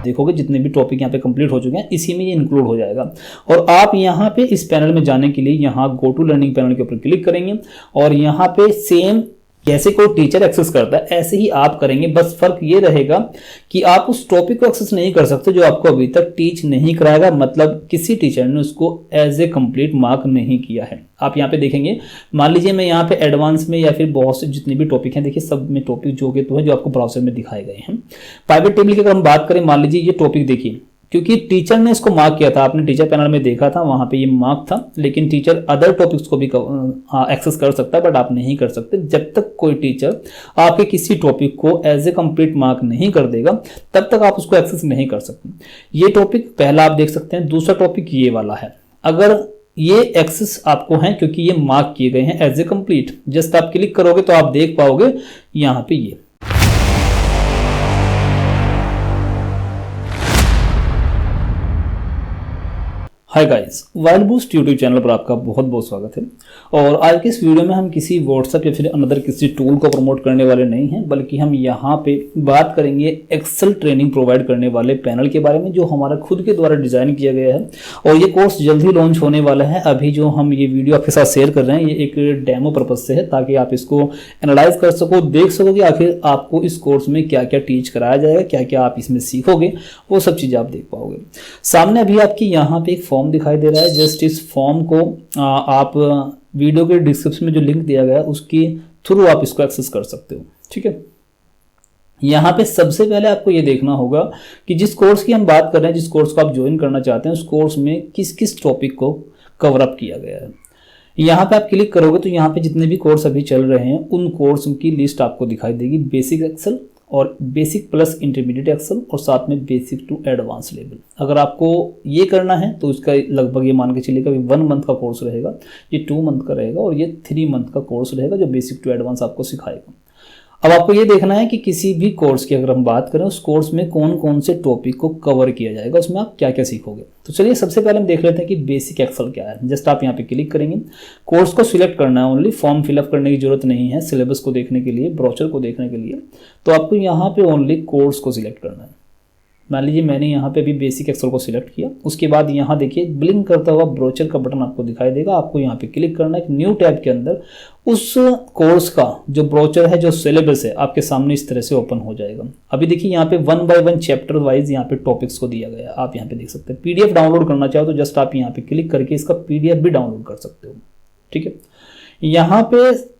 देखोगे जितने भी टॉपिक यहाँ पे कंप्लीट हो चुके हैं इसी में ये इंक्लूड हो जाएगा। और आप यहाँ पे इस पैनल में जाने के लिए यहाँ गो टू लर्निंग पैनल के ऊपर क्लिक करेंगे और यहाँ पे सेम जैसे कोई टीचर एक्सेस करता है ऐसे ही आप करेंगे। बस फर्क ये रहेगा कि आप उस टॉपिक को एक्सेस नहीं कर सकते जो आपको अभी तक टीच नहीं कराएगा, मतलब किसी टीचर ने उसको एज ए कंप्लीट मार्क नहीं किया है। आप यहाँ पे देखेंगे, मान लीजिए मैं यहाँ पे एडवांस में या फिर बहुत से जितने भी टॉपिक हैं, देखिए सब में टॉपिक जो के तो है जो आपको ब्राउजर में दिखाए गए हैं। प्राइवेट टेबल की अगर हम बात करें, मान लीजिए ये टॉपिक देखिए, क्योंकि टीचर ने इसको मार्क किया था, आपने टीचर पैनल में देखा था वहां पे ये मार्क था, लेकिन टीचर अदर टॉपिक्स को भी एक्सेस कर सकता है बट आप नहीं कर सकते। जब तक कोई टीचर आपके किसी टॉपिक को एज ए कंप्लीट मार्क नहीं कर देगा तब तक आप उसको एक्सेस नहीं कर सकते। ये टॉपिक पहला आप देख सकते हैं। दूसरा टॉपिक ये वाला है, अगर ये एक्सेस आपको है क्योंकि ये मार्क किए गए हैं एज ए कंप्लीट, जस्ट आप क्लिक करोगे तो आप देख पाओगे यहाँ पे ये। Hi guys, world boost YouTube channel पर आपका बहुत बहुत स्वागत है। और आज के इस वीडियो में हम किसी व्हाट्सएप या फिर अनदर किसी टूल को प्रमोट करने वाले नहीं हैं, बल्कि हम यहाँ पे बात करेंगे एक्सेल ट्रेनिंग प्रोवाइड करने वाले पैनल के बारे में जो हमारा खुद के द्वारा डिजाइन किया गया है। और ये कोर्स जल्द ही लॉन्च होने वाला है। अभी जो हम ये वीडियो आपके साथ शेयर कर रहे हैं ये एक डेमो पर्पज से है, ताकि आप इसको एनालाइज कर सको, देख सको कि आखिर आपको इस कोर्स में क्या क्या टीच कराया जाएगा, क्या क्या आप इसमें सीखोगे, वो सब चीज़ें आप देख पाओगे। सामने अभी आपकी यहाँ पे एक फॉर्म दिखाई दे रहा है। जस्ट इस फॉर्म को आप वीडियो के डिस्क्रिप्शन में जो लिंक दिया गया है उसके थ्रू आप इसको एक्सेस कर सकते हो। ठीक है, यहाँ पे सबसे पहले आपको ये देखना होगा कि जिस कोर्स की हम बात कर रहे हैं, जिस कोर्स को आप ज्वाइन करना चाहते हैं, उस कोर्स में किस किस टॉपिक को कवर अप किया गया है। यहाँ पे आप क्लिक करोगे तो यहाँ पे जितने भी कोर्स अभी चल रहे हैं उन कोर्स की लिस्ट आपको दिखाई देगी। बेसिक एक्सेल और बेसिक प्लस इंटरमीडिएट एक्सेल और साथ में बेसिक टू एडवांस लेवल। अगर आपको ये करना है तो इसका लगभग ये मान के चलिएगा 1 मंथ का कोर्स रहेगा, ये 2 मंथ का रहेगा और ये 3 मंथ का कोर्स रहेगा जो बेसिक टू एडवांस आपको सिखाएगा। अब आपको ये देखना है कि किसी भी कोर्स की अगर हम बात करें उस कोर्स में कौन कौन से टॉपिक को कवर किया जाएगा, उसमें आप क्या क्या सीखोगे। तो चलिए सबसे पहले हम देख लेते हैं कि बेसिक एक्सेल क्या है। जस्ट आप यहाँ पे क्लिक करेंगे, कोर्स को सिलेक्ट करना है, ओनली फॉर्म फिलअप करने की जरूरत नहीं है। सिलेबस को देखने के लिए, ब्रोचर को देखने के लिए तो आपको यहाँ पे ओनली कोर्स को सिलेक्ट करना है। मान लीजिए मैंने यहाँ पे भी बेसिक एक्सेल को सिलेक्ट किया। उसके बाद यहाँ देखिए ब्लिंक करता हुआ ब्रोचर का बटन आपको दिखाई देगा। आपको यहाँ पे क्लिक करना है। एक न्यू टैब के अंदर उस कोर्स का जो ब्रोचर है, जो सिलेबस है, आपके सामने इस तरह से ओपन हो जाएगा। अभी देखिए यहाँ पे 1 बाय 1 चैप्टर वाइज यहाँ पे टॉपिक्स को दिया गया है। आप यहाँ पे देख सकते हैं। पीडीएफ डाउनलोड करना चाहो तो जस्ट आप यहाँ पे क्लिक करके इसका पीडीएफ भी डाउनलोड कर सकते हो। ठीक है, यहाँ पे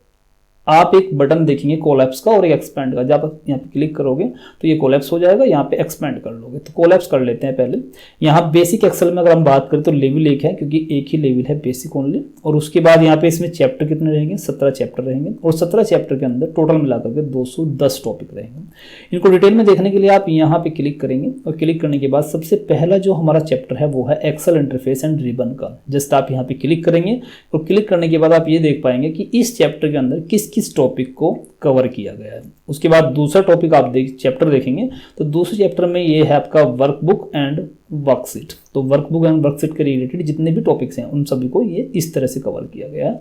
आप एक बटन देखेंगे कोलैप्स का और एक एक्सपेंड का। जब आप यहाँ पे क्लिक करोगे तो ये कोलैप्स हो जाएगा, यहाँ पे एक्सपेंड कर लोगे। तो कोलैप्स कर लेते हैं पहले। यहाँ बेसिक एक्सेल में अगर हम बात करें तो लेवल 1 है, क्योंकि एक ही लेवल है बेसिक ओनली। और उसके बाद यहाँ पे इसमें चैप्टर कितने रहेंगे, 17 चैप्टर रहेंगे और 17 चैप्टर के अंदर टोटल मिलाकर के 210 टॉपिक रहेंगे। इनको डिटेल में देखने के लिए आप यहाँ पे क्लिक करेंगे और क्लिक करने के बाद सबसे पहला जो हमारा चैप्टर है वो है एक्सेल इंटरफेस एंड रिबन का। जस्ट आप यहाँ पे क्लिक करेंगे और क्लिक करने के बाद आप ये देख पाएंगे कि इस चैप्टर के अंदर किस किस टॉपिक को कवर किया गया है। उसके बाद दूसरा टॉपिक आप चैप्टर देखेंगे तो दूसरे चैप्टर में ये है आपका वर्कबुक एंड वर्कशीट। तो वर्कबुक एंड वर्कशीट के रिलेटेड जितने भी टॉपिक्स हैं उन सभी को ये इस तरह से कवर किया गया है।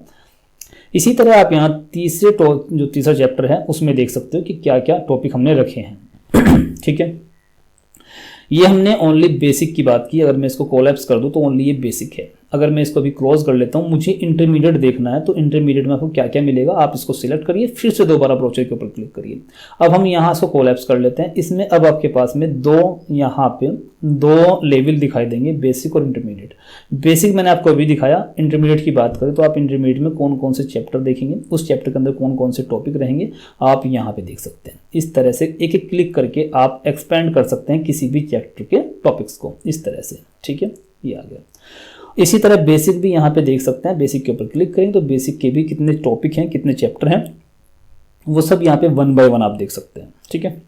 इसी तरह आप यहाँ जो तीसरा चैप्टर है उसमें देख सकते हो कि क्या क्या टॉपिक हमने रखे हैं। ठीक है, ये हमने ओनली बेसिक की बात की। अगर मैं इसको कोलैप्स कर दूं तो ओनली ये बेसिक है। अगर मैं इसको अभी क्लोज कर लेता हूं, मुझे इंटरमीडिएट देखना है तो इंटरमीडिएट में आपको क्या क्या मिलेगा आप इसको सिलेक्ट करिए, फिर से दोबारा ब्रोचर के ऊपर क्लिक करिए। अब हम यहाँ इसको कोलैप्स कर लेते हैं। इसमें अब आपके पास में यहाँ पे दो लेवल दिखाई देंगे, बेसिक और इंटरमीडिएट। बेसिक मैंने आपको अभी दिखाया। इंटरमीडिएट की बात करें तो आप इंटरमीडिएट में कौन कौन से चैप्टर देखेंगे, उस चैप्टर के अंदर कौन कौन से टॉपिक रहेंगे आप यहाँ पे देख सकते हैं। इस तरह से एक एक क्लिक करके आप एक्सपेंड कर सकते हैं किसी भी चैप्टर के टॉपिक्स को इस तरह से। ठीक है, ये आ गया। इसी तरह बेसिक भी यहाँ पे देख सकते हैं। बेसिक के ऊपर क्लिक करेंगे तो बेसिक के भी कितने टॉपिक हैं, कितने चैप्टर हैं, वो सब यहाँ पे 1 बाय 1 आप देख सकते हैं। ठीक है,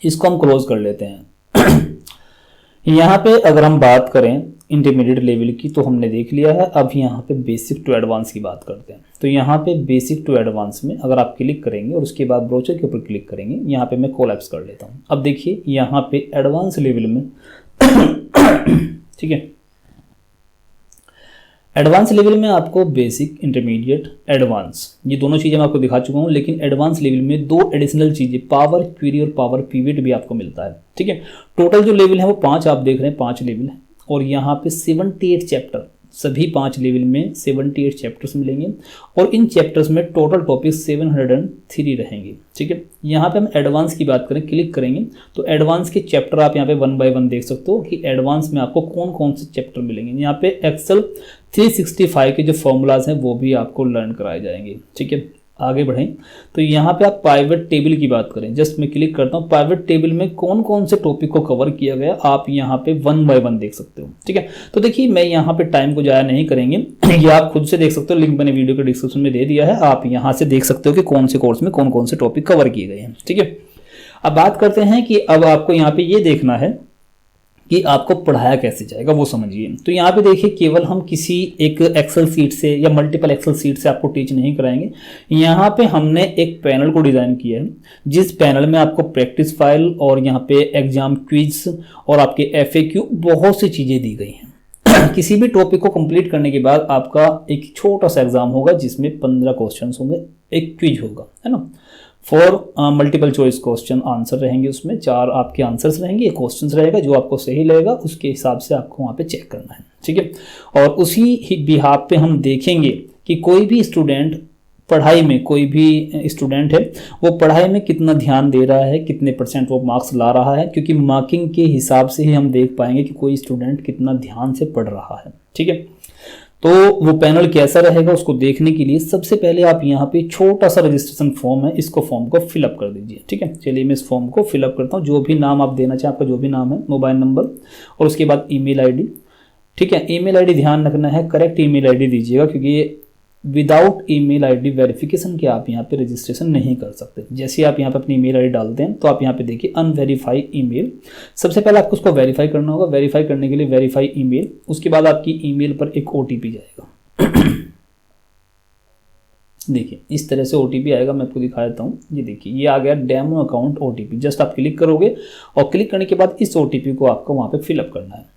इसको हम क्लोज कर लेते हैं। यहाँ पे अगर हम बात करें इंटरमीडिएट लेवल की तो हमने देख लिया है। अब यहाँ पे बेसिक टू एडवांस की बात करते हैं। तो यहाँ पे बेसिक टू एडवांस में अगर आप क्लिक करेंगे और उसके बाद ब्रोचर के ऊपर क्लिक करेंगे, यहाँ पे मैं कोलैप्स कर लेता हूँ। अब देखिए यहाँ पे एडवांस लेवल में ठीक है, एडवांस लेवल में आपको बेसिक, इंटरमीडिएट, एडवांस, ये दोनों चीज़ें मैं आपको दिखा चुका हूँ। लेकिन एडवांस लेवल में 2 एडिशनल चीज़ें, पावर क्वेरी और पावर पिवट भी आपको मिलता है। ठीक है, टोटल जो लेवल है वो 5 आप देख रहे हैं, 5 लेवल है। और यहाँ पे 78 चैप्टर, सभी 5 लेवल में 78 चैप्टर्स मिलेंगे और इन चैप्टर्स में टोटल टॉपिक 703 रहेंगे। ठीक है, यहाँ पे हम एडवांस की बात करें, क्लिक करेंगे तो एडवांस के चैप्टर आप यहाँ पे 1 बाय 1 देख सकते हो कि एडवांस में आपको कौन कौन से चैप्टर मिलेंगे। यहाँ पे एक्सेल 365 के जो फॉर्मूलाज हैं वो भी आपको लर्न कराए जाएंगे। ठीक है, आगे बढ़ें तो यहाँ पे आप पाइवट टेबल की बात करें, जस्ट मैं क्लिक करता हूँ, पाइवट टेबल में कौन कौन से टॉपिक को कवर किया गया आप यहाँ पे 1 बाय 1 देख सकते हो। ठीक है, तो देखिए मैं यहाँ पे टाइम को जाया नहीं करेंगे, ये आप खुद से देख सकते हो, लिंक मैंने वीडियो के डिस्क्रिप्शन में दे दिया है, आप यहाँ से देख सकते हो कि कौन से कोर्स में कौन कौन से टॉपिक कवर किए गए हैं। ठीक है, अब बात करते हैं कि अब आपको यहाँ पे ये देखना है कि आपको पढ़ाया कैसे जाएगा वो समझिए। तो यहाँ पे देखिए केवल हम किसी एक एक्सेल सीट से या मल्टीपल एक्सेल सीट से आपको टीच नहीं कराएंगे। यहाँ पे हमने एक पैनल को डिज़ाइन किया है जिस पैनल में आपको प्रैक्टिस फाइल और यहाँ पे एग्जाम क्विज और आपके FAQ बहुत सी चीज़ें दी गई हैं। किसी भी टॉपिक को कंप्लीट करने के बाद आपका एक छोटा सा एग्जाम होगा जिसमें 15 क्वेश्चन होंगे, एक क्विज होगा, है ना। 4 मल्टीपल चॉइस क्वेश्चन आंसर रहेंगे, उसमें 4 आपके आंसर्स रहेंगे, एक क्वेश्चन रहेगा, जो आपको सही लगेगा उसके हिसाब से आपको वहाँ पे चेक करना है। ठीक है, और उसी ही बिहाफ पे हम देखेंगे कि कोई भी स्टूडेंट पढ़ाई में, कोई भी स्टूडेंट है वो पढ़ाई में कितना ध्यान दे रहा है, कितने % वो मार्क्स ला रहा है, क्योंकि मार्किंग के हिसाब से ही हम देख पाएंगे कि कोई स्टूडेंट कितना ध्यान से पढ़ रहा है। ठीक है, तो वो पैनल कैसा रहेगा उसको देखने के लिए सबसे पहले आप यहाँ पे छोटा सा रजिस्ट्रेशन फॉर्म है, इसको फॉर्म को फिलअप कर दीजिए। ठीक है, चलिए मैं इस फॉर्म को फिलअप करता हूँ। जो भी नाम आप देना चाहें, आपका जो भी नाम है, मोबाइल नंबर और उसके बाद ईमेल आईडी। ठीक है, ईमेल आईडी ध्यान रखना है, करेक्ट ईमेल आईडी दीजिएगा, क्योंकि विदाउट ईमेल आईडी वेरिफिकेशन के आप यहाँ पे रजिस्ट्रेशन नहीं कर सकते। जैसे आप यहाँ पे अपनी ईमेल आईडी डालते हैं तो आप यहाँ पे देखिए अनवेरीफाइड ईमेल, सबसे पहले आपको उसको वेरीफाई करना होगा। वेरीफाई करने के लिए वेरीफाई ईमेल, उसके बाद आपकी ईमेल पर एक OTP जाएगा। देखिए इस तरह से OTP आएगा, मैं आपको दिखा देता हूँ। ये देखिए ये आ गया डेमो अकाउंट OTP। जस्ट आप क्लिक करोगे और क्लिक करने के बाद इस OTP को आपको वहाँ पे फिलअप करना है।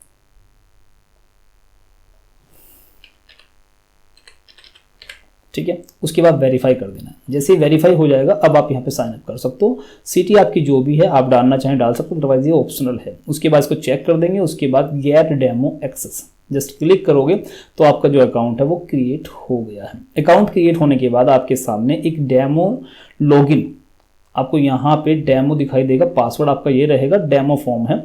ठीक है, उसके बाद वेरीफाई कर देना है। जैसे ही वेरीफाई हो जाएगा अब आप यहाँ पे साइन अप कर सकते हो। सिटी आपकी जो भी है आप डालना चाहें डाल सकते हो, अदरवाइज ये ऑप्शनल है। उसके बाद इसको चेक कर देंगे, उसके बाद get demo access just click करोगे तो आपका जो अकाउंट है वो क्रिएट हो गया है। अकाउंट क्रिएट होने के बाद आपके सामने एक डेमो लॉगिन, आपको यहाँ पे डेमो दिखाई देगा, पासवर्ड आपका ये रहेगा, डेमो फॉर्म है।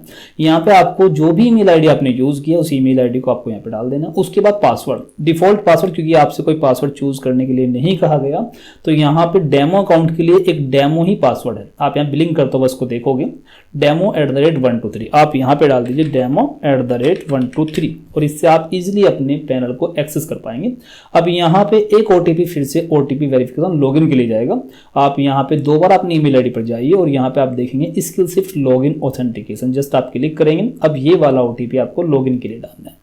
यहाँ पे आपको जो भी ईमेल आईडी आपने यूज़ किया उस ईमेल आईडी को आपको यहाँ पे डाल देना। उसके बाद पासवर्ड, डिफॉल्ट पासवर्ड, क्योंकि आपसे कोई पासवर्ड चूज करने के लिए नहीं कहा गया, तो यहाँ पे डेमो अकाउंट के लिए एक डेमो ही पासवर्ड है। आप यहाँ बिलिंग करते हो उसको देखोगे, demo@123 आप यहाँ पे डाल दीजिए demo@123 और इससे आप इजिली अपने पैनल को एक्सेस कर पाएंगे। अब यहाँ पे एक OTP फिर से OTP वेरिफिकेशन लॉगिन के लिए जाएगा। आप यहाँ पे 2 बार अपनी ईमेल आईडी पर जाइए और यहाँ पे आप देखेंगे skill shift login authentication, just आप क्लिक करेंगे। अब ये वाला OTP आपको लॉगिन के लिए डालना है।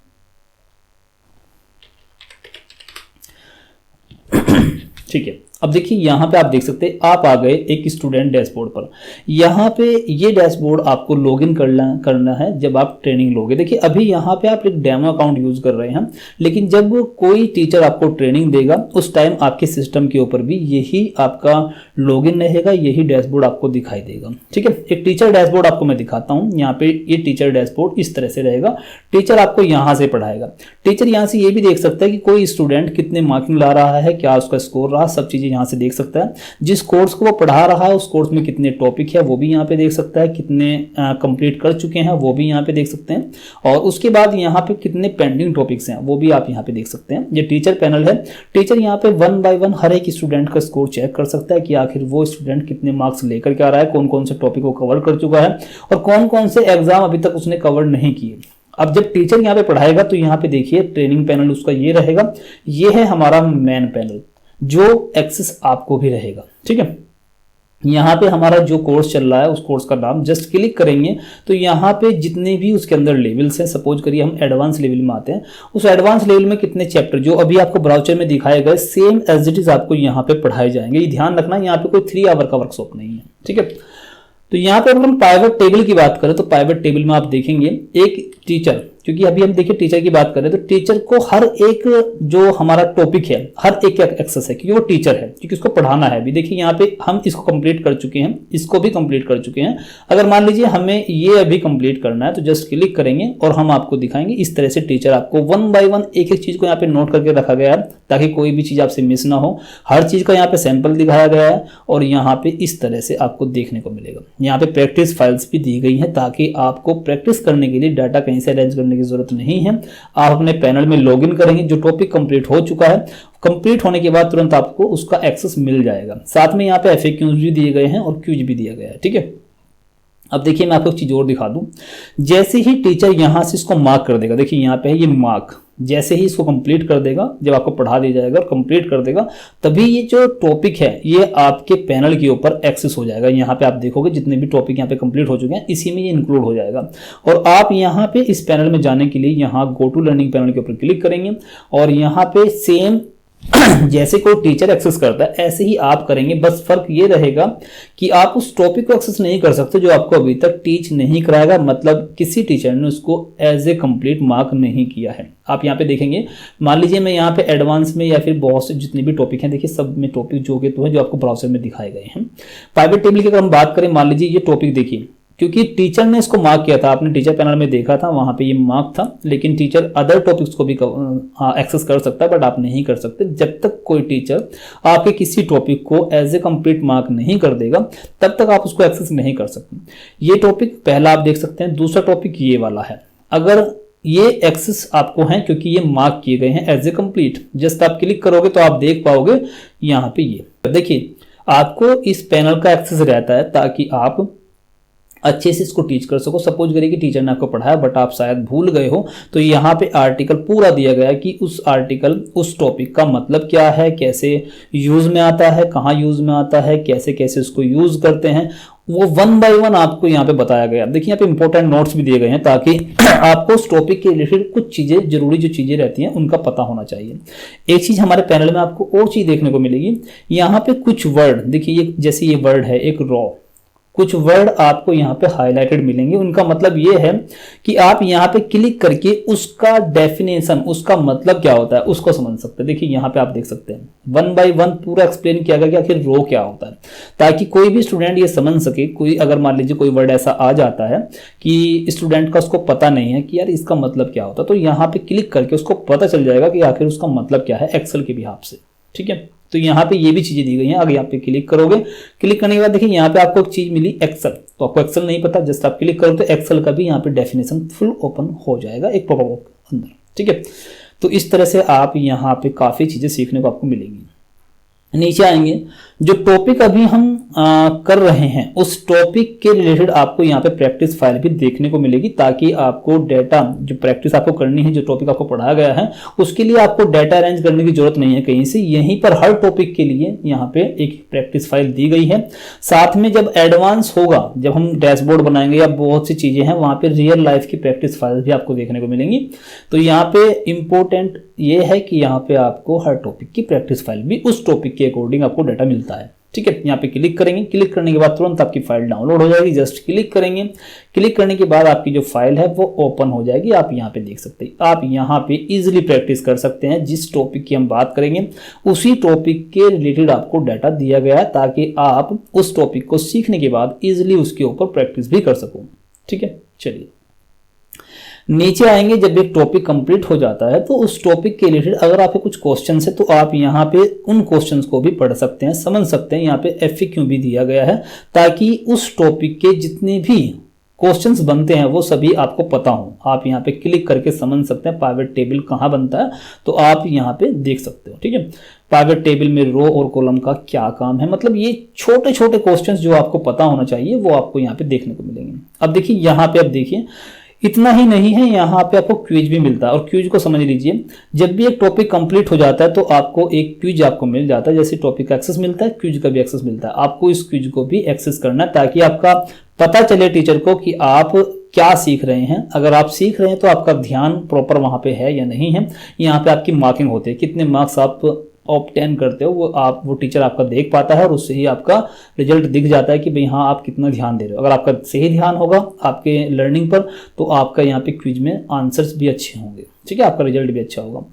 ठीक है, अब देखिए यहाँ पे आप देख सकते हैं आप आ गए एक स्टूडेंट डैशबोर्ड पर। यहाँ पे ये डैशबोर्ड आपको लॉगिन करना है जब आप ट्रेनिंग लोगे। देखिए अभी यहाँ पे आप एक डेमो अकाउंट यूज कर रहे हैं, लेकिन जब कोई टीचर आपको ट्रेनिंग देगा उस टाइम आपके सिस्टम के ऊपर भी यही आपका लॉगिन रहेगा, यही डैशबोर्ड आपको दिखाई देगा। ठीक है, एक टीचर डैशबोर्ड आपको मैं दिखाता हूँ। यहाँ पे ये टीचर डैशबोर्ड इस तरह से रहेगा। टीचर आपको यहाँ से पढ़ाएगा। टीचर यहाँ से ये भी देख सकता है कि कोई स्टूडेंट कितने मार्किंग ला रहा है, क्या उसका स्कोर रहा, सब चीजें यहाँ से देख सकता है। जिस कोर्स को वो पढ़ा रहा है उस कोर्स में कितने टॉपिक है वो भी यहाँ पे देख सकता है, कितने कंप्लीट कर चुके हैं वो भी यहाँ पे देख सकते हैं, और उसके बाद यहाँ पे कितने पेंडिंग टॉपिक्स हैं वो भी आप यहाँ पे देख सकते हैं। ये टीचर पैनल है। टीचर यहाँ पे 1 बाय 1 हर एक स्टूडेंट का स्कोर चेक कर सकता है कि आखिर वो स्टूडेंट कितने मार्क्स लेकर के आ रहा है, कौन कौन से टॉपिक को कवर कर चुका है और कौन कौन से एग्जाम अभी तक उसने कवर नहीं किए। अब जब टीचर यहाँ पे पढ़ाएगा तो यहाँ पे देखिए ट्रेनिंग पैनल उसका ये रहेगा। ये है हमारा मेन पैनल जो एक्सेस आपको भी रहेगा। ठीक है, यहाँ पे हमारा जो कोर्स चल रहा है उस कोर्स का नाम जस्ट क्लिक करेंगे तो यहाँ पे जितने भी उसके अंदर लेवल्स हैं, सपोज करिए हम एडवांस लेवल में आते हैं, उस एडवांस लेवल में कितने चैप्टर जो अभी आपको ब्राउचर में दिखाए गए सेम एज इट इज आपको यहाँ पे पढ़ाए जाएंगे। ये ध्यान रखना, यहाँ पे कोई 3 आवर का वर्कशॉप नहीं है। ठीक है, तो यहाँ पे अगर हम पाइवट टेबल की बात करें तो पाइवट टेबल में आप देखेंगे एक टीचर क्योंकि अभी हम देखिए टीचर की बात करें तो टीचर को हर एक जो हमारा टॉपिक है हर एक एक्सेस है, क्योंकि वो टीचर है, क्योंकि उसको पढ़ाना है। अभी देखिए यहाँ पे हम इसको कंप्लीट कर चुके हैं, इसको भी कंप्लीट कर चुके हैं। अगर मान लीजिए हमें ये अभी कंप्लीट करना है तो जस्ट क्लिक करेंगे और हम आपको दिखाएंगे। इस तरह से टीचर आपको वन बाय वन एक एक चीज को यहाँ पे नोट करके रखा गया है ताकि कोई भी चीज आपसे मिस ना हो। हर चीज का यहाँ पे सैंपल दिखाया गया है और यहाँ पे इस तरह से आपको देखने को मिलेगा। यहाँ पे प्रैक्टिस फाइल्स भी दी गई है ताकि आपको प्रैक्टिस करने के लिए डाटा कहीं से अरेंज करने की जरूरत नहीं है। आप अपने पैनल में लॉगिन करेंगे, जो टॉपिक कंप्लीट हो चुका है, कंप्लीट होने के बाद तुरंत आपको उसका एक्सेस मिल जाएगा। साथ में यहाँ पे FAQs भी दिए गए हैं और क्यूज भी दिया गया है, ठीक है। अब देखिए मैं आपको एक चीज और दिखा दूं। जैसे ही टीचर यहां से इसको मार्क कर देगा, देखिए यहाँ पे है ये मार्क, जैसे ही इसको कंप्लीट कर देगा, जब आपको पढ़ा दिया जाएगा और कंप्लीट कर देगा, तभी ये जो टॉपिक है ये आपके पैनल के ऊपर एक्सेस हो जाएगा। यहाँ पे आप देखोगे जितने भी टॉपिक यहाँ पे कंप्लीट हो चुके हैं इसी में ये इंक्लूड हो जाएगा। और आप यहाँ पे इस पैनल में जाने के लिए यहाँ गो टू लर्निंग पैनल के ऊपर क्लिक करेंगे और यहाँ पे सेम जैसे कोई टीचर एक्सेस करता है ऐसे ही आप करेंगे। बस फर्क ये रहेगा कि आप उस टॉपिक को एक्सेस नहीं कर सकते जो आपको अभी तक टीच नहीं कराएगा, मतलब किसी टीचर ने उसको एज ए कंप्लीट मार्क नहीं किया है। आप यहाँ पे देखेंगे, मान लीजिए मैं यहाँ पे एडवांस में या फिर बहुत से जितने भी टॉपिक हैं, देखिए सब में टॉपिक जो के तो है जो आपको ब्राउजर में दिखाए गए हैं। प्राइवेट टेबल की अगर हम बात करें, मान लीजिए ये टॉपिक देखिए, क्योंकि टीचर ने इसको मार्क किया था, आपने टीचर पैनल में देखा था, वहां पे ये मार्क था, लेकिन टीचर अदर टॉपिक्स को भी एक्सेस कर सकता है, बट आप नहीं कर सकते। जब तक कोई टीचर आपके किसी टॉपिक को एज ए कंप्लीट मार्क नहीं कर देगा तब तक आप उसको एक्सेस नहीं कर सकते। ये टॉपिक पहला आप देख सकते हैं। दूसरा टॉपिक ये वाला है, अगर ये एक्सेस आपको है क्योंकि ये मार्क किए गए हैं एज ए कंप्लीट, जस्ट आप क्लिक करोगे तो आप देख पाओगे यहाँ पे ये देखिए आपको इस पैनल का एक्सेस रहता है ताकि आप अच्छे से इसको टीच कर सको। सपोज करिए कि टीचर ने आपको पढ़ाया बट आप शायद भूल गए हो, तो यहाँ पे आर्टिकल पूरा दिया गया है कि उस आर्टिकल उस टॉपिक का मतलब क्या है, कैसे यूज में आता है, कहाँ यूज में आता है, कैसे कैसे उसको यूज करते हैं, वो वन बाय वन आपको यहाँ पे बताया गया। देखिए यहाँ पे इंपॉर्टेंट नोट्स भी दिए गए हैं ताकि आपको उस टॉपिक के रिलेटेड कुछ चीजें, जरूरी जो चीजें रहती हैं उनका पता होना चाहिए। एक चीज हमारे पैनल में आपको और चीज देखने को मिलेगी, यहाँ पे कुछ वर्ड देखिए, ये जैसे ये वर्ड है एक रॉ, कुछ वर्ड आपको यहाँ पे हाईलाइटेड मिलेंगे। उनका मतलब ये है कि आप यहाँ पे क्लिक करके उसका डेफिनेशन, उसका मतलब क्या होता है उसको समझ सकते हैं। देखिए यहाँ पे आप देख सकते हैं वन बाय वन पूरा एक्सप्लेन किया गया कि आखिर रो क्या होता है, ताकि कोई भी स्टूडेंट ये समझ सके। कोई अगर मान लीजिए कोई वर्ड ऐसा आ जाता है कि स्टूडेंट का उसको पता नहीं है कि यार इसका मतलब क्या होता है, तो यहाँ पे क्लिक करके उसको पता चल जाएगा कि आखिर उसका मतलब क्या है एक्सेल के बिहाफ से, ठीक है। तो यहाँ पे ये भी चीजें दी गई हैं। अगर यहाँ पे क्लिक करोगे, क्लिक करने के बाद देखिए यहाँ पे आपको एक चीज मिली एक्सेल, तो आपको एक्सेल नहीं पता, जस्ट आप क्लिक करोगे तो एक्सेल का भी यहाँ पे डेफिनेशन फुल ओपन हो जाएगा एक पॉपअप के अंदर, ठीक है। तो इस तरह से आप यहाँ पे काफी चीजें सीखने को आपको मिलेंगी। नीचे आएंगे, जो टॉपिक अभी हम कर रहे हैं उस टॉपिक के रिलेटेड आपको यहाँ पे प्रैक्टिस फाइल भी देखने को मिलेगी, ताकि आपको डेटा जो प्रैक्टिस आपको करनी है, जो टॉपिक आपको पढ़ाया गया है उसके लिए आपको डेटा अरेंज करने की जरूरत नहीं है कहीं से। यहीं पर हर टॉपिक के लिए यहाँ पे एक प्रैक्टिस फाइल दी गई है। साथ में जब एडवांस होगा, जब हम डैशबोर्ड बनाएंगे या बहुत सी चीजें हैं, वहां पे रियल लाइफ की प्रैक्टिस फाइल भी आपको देखने को मिलेंगी। तो यहाँ पे इंपॉर्टेंट ये है कि यहाँ पे आपको हर टॉपिक की प्रैक्टिस फाइल भी उस टॉपिक के अकॉर्डिंग आपको डाटा मिलता है, ठीक है। यहाँ पे क्लिक करेंगे, क्लिक करने के बाद तुरंत आपकी फाइल डाउनलोड हो जाएगी। जस्ट क्लिक करेंगे, क्लिक करने के बाद आपकी जो फाइल है वो ओपन हो जाएगी। आप यहाँ पे देख सकते हैं, आप यहाँ पे इजीली प्रैक्टिस कर सकते हैं। जिस टॉपिक की हम बात करेंगे उसी टॉपिक के रिलेटेड आपको डाटा दिया गया है, ताकि आप उस टॉपिक को सीखने के बाद इजीली उसके ऊपर प्रैक्टिस भी कर सको, ठीक है। चलिए नीचे आएंगे, जब एक टॉपिक कंप्लीट हो जाता है तो उस टॉपिक के रिलेटेड अगर आपके कुछ क्वेश्चन है तो आप यहाँ पे उन क्वेश्चंस को भी पढ़ सकते हैं, समझ सकते हैं। यहाँ पे FAQ भी दिया गया है ताकि उस टॉपिक के जितने भी क्वेश्चंस बनते हैं वो सभी आपको पता हो। आप यहाँ पे क्लिक करके समझ सकते हैं प्राइवेट टेबल कहाँ बनता है, तो आप यहाँ पे देख सकते हो, ठीक है। प्राइवेट टेबल में रो और कॉलम का क्या काम है, मतलब ये छोटे छोटे क्वेश्चंस जो आपको पता होना चाहिए वो आपको यहाँ पे देखने को मिलेंगे। अब देखिए यहाँ पे, अब देखिए इतना ही नहीं है, यहाँ पे आपको क्विज भी मिलता है। और क्विज को समझ लीजिए, जब भी एक टॉपिक कंप्लीट हो जाता है तो आपको एक क्विज आपको मिल जाता है। जैसे टॉपिक का एक्सेस मिलता है, क्विज का भी एक्सेस मिलता है। आपको इस क्विज को भी एक्सेस करना है ताकि आपका पता चले टीचर को कि आप क्या सीख रहे हैं। अगर आप सीख रहे हैं तो आपका ध्यान प्रॉपर वहां पे है या नहीं है। यहाँ पे आपकी मार्किंग होती है, कितने मार्क्स आप ऑब्टेन करते हो वो टीचर आपका देख पाता है और उससे ही आपका रिजल्ट दिख जाता है कि भाई हाँ आप कितना ध्यान दे रहे हो। अगर आपका सही ध्यान होगा आपके लर्निंग पर तो आपका यहाँ पे क्विज में आंसर्स भी अच्छे होंगे, ठीक है, आपका रिजल्ट भी अच्छा होगा।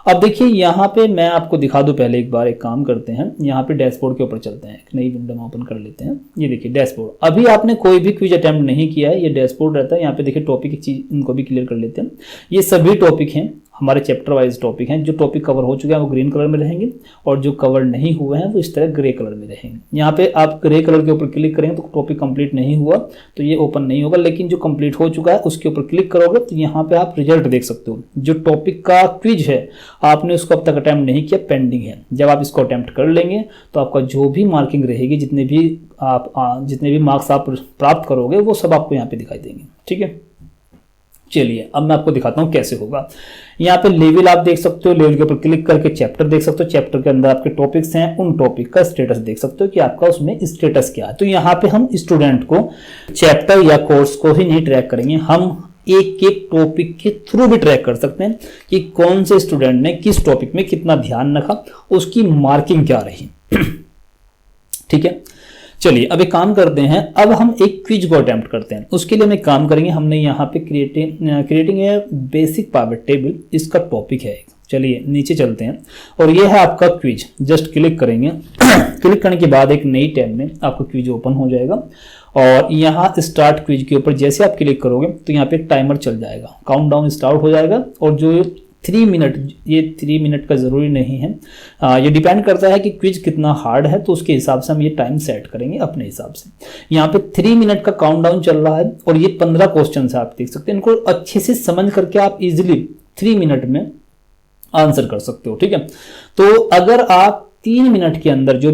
अब देखिए यहाँ पे मैं आपको दिखा दूं, पहले एक बार एक काम करते हैं, यहाँ पे डैशबोर्ड के ऊपर चलते हैं, एक नई विंडो में ओपन कर लेते हैं। ये देखिए डैशबोर्ड, अभी आपने कोई भी क्विज अटेम्प्ट नहीं किया है, ये डैशबोर्ड रहता है। यहाँ पे देखिए टॉपिक की चीज इनको भी क्लियर कर लेते हैं। ये सभी टॉपिक हैं हमारे चैप्टर वाइज टॉपिक हैं। जो टॉपिक कवर हो चुके हैं वो ग्रीन कलर में रहेंगे और जो कवर नहीं हुए हैं वो इस तरह ग्रे कलर में रहेंगे। यहाँ पे आप ग्रे कलर के ऊपर क्लिक करेंगे तो टॉपिक कंप्लीट नहीं हुआ तो ये ओपन नहीं होगा, लेकिन जो कंप्लीट हो चुका है उसके ऊपर क्लिक करोगे तो यहाँ पे आप रिजल्ट देख सकते हो। जो टॉपिक का क्विज है आपने उसको अब तक अटैम्प्ट नहीं किया, पेंडिंग है। जब आप इसको अटैम्प्ट कर लेंगे तो आपका जो भी मार्किंग रहेगी, जितने भी मार्क्स आप प्राप्त करोगे वो सब आपको यहाँ पे दिखाई देंगे, ठीक है। चलिए अब मैं आपको दिखाता हूँ कैसे होगा। यहाँ पे लेवल आप देख सकते हो, लेवल के ऊपर क्लिक करके चैप्टर देख सकते हो, चैप्टर के अंदर आपके टॉपिक्स हैं, उन टॉपिक का स्टेटस देख सकते हो कि आपका उसमें स्टेटस क्या है। तो यहाँ पे हम स्टूडेंट को चैप्टर या कोर्स को ही नहीं ट्रैक करेंगे, हम एक एक टॉपिक के थ्रू भी ट्रैक कर सकते हैं कि कौन से स्टूडेंट ने किस टॉपिक में कितना ध्यान रखा, उसकी मार्किंग क्या रही, ठीक है। चलिए अब एक काम करते हैं, अब हम एक क्विज को अटेम्प्ट करते हैं। उसके लिए हम एक काम करेंगे, हमने यहाँ पे creating a basic pivot table, इसका टॉपिक है। चलिए नीचे चलते हैं और ये है आपका क्विज। जस्ट क्लिक करेंगे क्लिक करने के बाद एक नई टैब में आपका क्विज ओपन हो जाएगा और यहाँ स्टार्ट क्विज के ऊपर जैसे आप क्लिक करोगे तो यहाँ पे एक टाइमर चल जाएगा, काउंटडाउन स्टार्ट हो जाएगा। और जो 3 मिनट, ये 3 मिनट का ज़रूरी नहीं है, ये डिपेंड करता है कि क्विज कितना हार्ड है, तो उसके हिसाब से हम ये टाइम सेट करेंगे अपने हिसाब से। यहाँ पे 3 मिनट का काउंटडाउन चल रहा है और ये 15 क्वेश्चन है, आप देख सकते हैं। इनको अच्छे से समझ करके आप इजिली 3 मिनट में आंसर कर सकते हो, ठीक है। तो अगर आप 3 मिनट के अंदर जो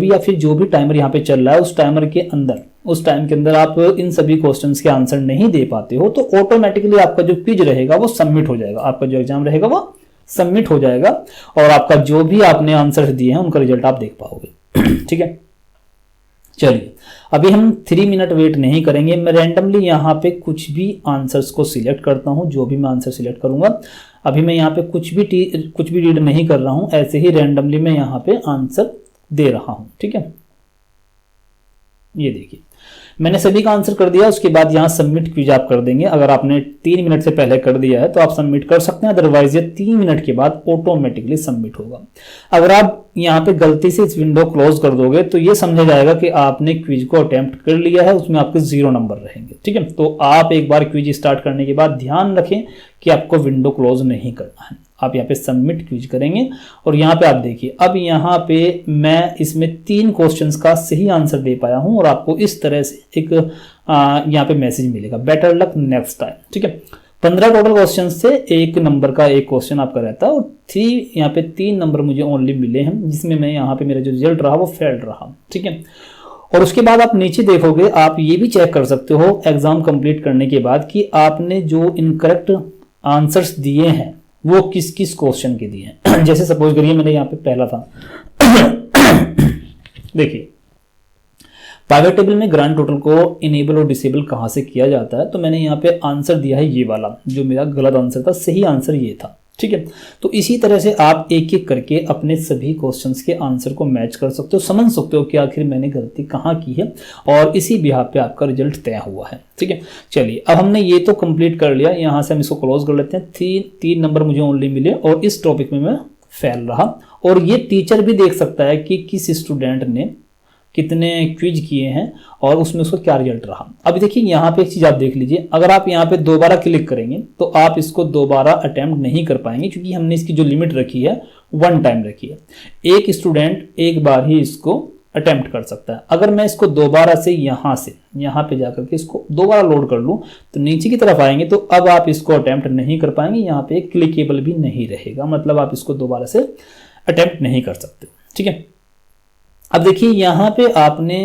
भी टाइमर यहाँ पे चल रहा है उस टाइम के अंदर आप इन सभी क्वेश्चंस के आंसर नहीं दे पाते हो तो ऑटोमेटिकली आपका जो क्विज रहेगा वो सबमिट हो जाएगा, आपका जो एग्जाम रहेगा वो सबमिट हो जाएगा और आपका जो भी आपने आंसर दिए हैं उनका रिजल्ट आप देख पाओगे, ठीक है। चलिए अभी हम 3 मिनट वेट नहीं करेंगे, मैं रैंडमली यहाँ पे कुछ भी आंसर्स को सिलेक्ट करता हूँ। जो भी मैं आंसर सिलेक्ट करूंगा, अभी मैं यहाँ पे कुछ भी रीड नहीं कर रहा हूँ, ऐसे ही रैंडमली मैं यहाँ पे आंसर दे रहा हूँ, ठीक है। ये देखिए मैंने सभी का आंसर कर दिया। उसके बाद यहाँ सबमिट क्विज आप कर देंगे। अगर आपने 3 मिनट से पहले कर दिया है तो आप सबमिट कर सकते हैं, अदरवाइज ये 3 मिनट के बाद ऑटोमेटिकली सबमिट होगा। अगर आप यहाँ पे गलती से इस विंडो क्लोज कर दोगे तो ये समझा जाएगा कि आपने क्विज को अटेम्प्ट कर लिया है, उसमें आपके 0 नंबर रहेंगे, ठीक है। तो आप एक बार क्विज स्टार्ट करने के बाद ध्यान रखें कि आपको विंडो क्लोज नहीं करना है। आप यहाँ पे सबमिट क्विज करेंगे और यहाँ पे आप देखिए, अब यहाँ पे मैं इसमें 3 क्वेश्चंस का सही आंसर दे पाया हूँ और आपको इस तरह से एक यहाँ पे मैसेज मिलेगा, बेटर लक नेक्स्ट टाइम, ठीक है। 15 टोटल क्वेश्चन से 1 नंबर का एक क्वेश्चन आपका रहता है और 3 यहाँ पे 3 नंबर मुझे ओनली मिले हैं, जिसमें मैं यहाँ पे मेरा जो रिजल्ट रहा वो फेल्ड रहा, ठीक है। और उसके बाद आप नीचे देखोगे, आप ये भी चेक कर सकते हो एग्जाम कंप्लीट करने के बाद कि आपने जो इनकरेक्ट आंसर्स दिए हैं वो किस किस क्वेश्चन के दिए हैं। जैसे सपोज करिए मैंने यहाँ पे पहला था देखिए पाइवट टेबल में ग्रांड टोटल को इनेबल और डिसेबल कहाँ से किया जाता है, तो मैंने यहाँ पे आंसर दिया है ये वाला, जो मेरा गलत आंसर था, सही आंसर ये था, ठीक है। तो इसी तरह से आप एक एक करके अपने सभी क्वेश्चंस के आंसर को मैच कर सकते हो, समझ सकते हो कि आखिर मैंने गलती कहाँ की है और इसी बिहाफ पे आपका रिजल्ट तय हुआ है, ठीक है। चलिए अब हमने ये तो कंप्लीट कर लिया, यहाँ से हम इसको क्लोज कर लेते हैं। 3 नंबर मुझे ओनली मिले और इस टॉपिक में मैं फेल रहा और ये टीचर भी देख सकता है कि किस स्टूडेंट ने कितने क्विज किए हैं और उसमें उसका क्या रिजल्ट रहा। अभी देखिए यहाँ पे एक चीज आप देख लीजिए, अगर आप यहाँ पे दोबारा क्लिक करेंगे तो आप इसको दोबारा अटेम्प्ट नहीं कर पाएंगे, क्योंकि हमने इसकी जो लिमिट रखी है 1 टाइम रखी है। एक स्टूडेंट एक बार ही इसको अटेम्प्ट कर सकता है। अगर मैं इसको दोबारा से यहाँ पे जाकर के इसको दोबारा लोड कर लूँ तो नीचे की तरफ आएंगे तो अब आप इसको अटेम्प्ट नहीं कर पाएंगे, यहाँ पे क्लिकेबल भी नहीं रहेगा, मतलब आप इसको दोबारा से अटेम्प्ट नहीं कर सकते, ठीक है। अब देखिए यहाँ पे आपने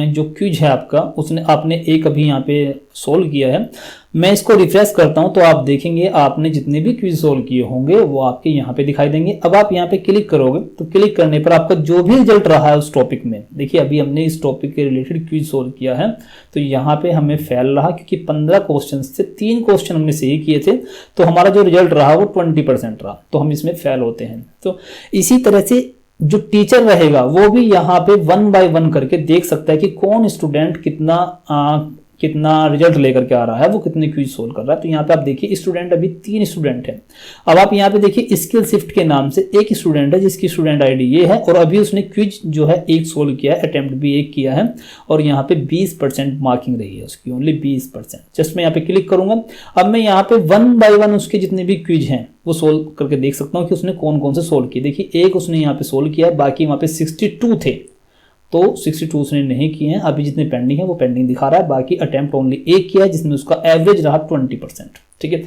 जो क्विज है आपका उसने आपने एक अभी यहाँ पे सोल्व किया है। मैं इसको रिफ्रेश करता हूँ तो आप देखेंगे आपने जितने भी क्विज सोल्व किए होंगे वो आपके यहाँ पे दिखाई देंगे। अब आप यहाँ पे क्लिक करोगे तो क्लिक करने पर आपका जो भी रिजल्ट रहा है उस टॉपिक में, देखिए अभी हमने इस टॉपिक के रिलेटेड क्विज सोल्व किया है तो यहाँ पे हमें फेल रहा, क्योंकि 15 क्वेश्चन से 3 क्वेश्चन हमने सही किए थे तो हमारा जो रिजल्ट रहा वो 20% रहा, तो हम इसमें फेल होते हैं। तो इसी तरह से जो टीचर रहेगा वो भी यहाँ पे 1 बाय 1 करके देख सकता है कि कौन स्टूडेंट कितना रिजल्ट लेकर के आ रहा है, वो कितने क्विज सोल्व कर रहा है। तो यहाँ पे आप देखिए स्टूडेंट अभी 3 स्टूडेंट हैं। अब आप यहाँ पे देखिए स्किल शिफ्ट के नाम से एक स्टूडेंट है जिसकी स्टूडेंट आईडी ये है और अभी उसने क्विज जो है एक सोल्व किया है, अटेम्प्ट भी एक किया है और यहाँ पे 20% मार्किंग रही है उसकी, ओनली 20%। जस्ट मैं यहाँ पे क्लिक करूंगा। अब मैं यहाँ पे 1 बाय 1 उसके जितने भी क्विज हैं वो सोल्व करके देख सकता हूँ कि उसने कौन कौन से सोल्व किए। देखिए एक उसने यहाँ पे सोल्व किया है, बाकी वहाँ पे 62 थे तो 62 उसने नहीं किए हैं। अभी जितने पेंडिंग है वो पेंडिंग दिखा रहा है, बाकी अटेम्प्ट ओनली एक किया है जिसमें उसका एवरेज रहा 20%। ठीक है,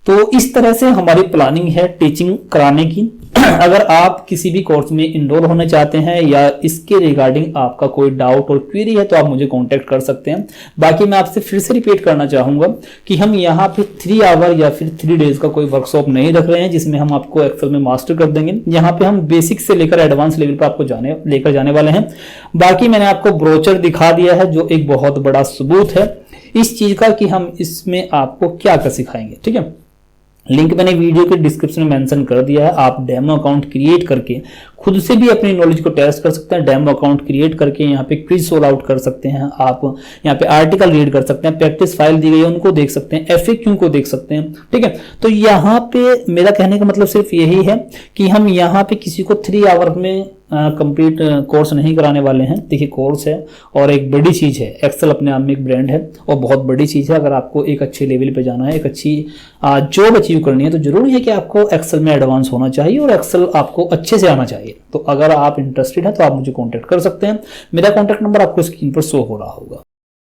तो इस तरह से हमारी प्लानिंग है टीचिंग कराने की। अगर आप किसी भी कोर्स में इनरोल होना चाहते हैं या इसके रिगार्डिंग आपका कोई डाउट और क्वेरी है तो आप मुझे कांटेक्ट कर सकते हैं। बाकी मैं आपसे फिर से रिपीट करना चाहूंगा कि हम यहाँ पे 3 आवर या फिर 3 डेज का कोई वर्कशॉप नहीं रख रहे हैं जिसमें हम आपको एक्सेल में मास्टर कर देंगे। यहाँ पे हम बेसिक से लेकर एडवांस लेवल पर आपको लेकर जाने वाले हैं। बाकी मैंने आपको ब्रोचर दिखा दिया है जो एक बहुत बड़ा सबूत है इस चीज का कि हम इसमें आपको क्या क्या सिखाएंगे। ठीक है, लिंक मैंने वीडियो के डिस्क्रिप्शन में मेंशन कर दिया है। आप डेमो अकाउंट क्रिएट करके खुद से भी अपनी नॉलेज को टेस्ट कर सकते हैं। डेमो अकाउंट क्रिएट करके यहाँ पे क्विज सोल्व आउट कर सकते हैं, आप यहाँ पे आर्टिकल रीड कर सकते हैं, प्रैक्टिस फाइल दी गई है उनको देख सकते हैं, FAQ को देख सकते हैं। ठीक है, तो यहाँ पे मेरा कहने का मतलब सिर्फ यही है कि हम यहाँ पे किसी को 3 आवर में कंप्लीट कोर्स नहीं कराने वाले हैं। देखिए कोर्स है और एक बड़ी चीज़ है, एक्सेल अपने आप में एक ब्रांड है और बहुत बड़ी चीज़ है। अगर आपको एक अच्छे लेवल पे जाना है, एक अच्छी जॉब अचीव करनी है तो जरूरी है कि आपको एक्सेल में एडवांस होना चाहिए और एक्सेल आपको अच्छे से आना चाहिए। तो अगर आप इंटरेस्टेड हैं तो आप मुझे कॉन्टैक्ट कर सकते हैं। मेरा कॉन्टैक्ट नंबर आपको स्क्रीन पर शो हो रहा होगा।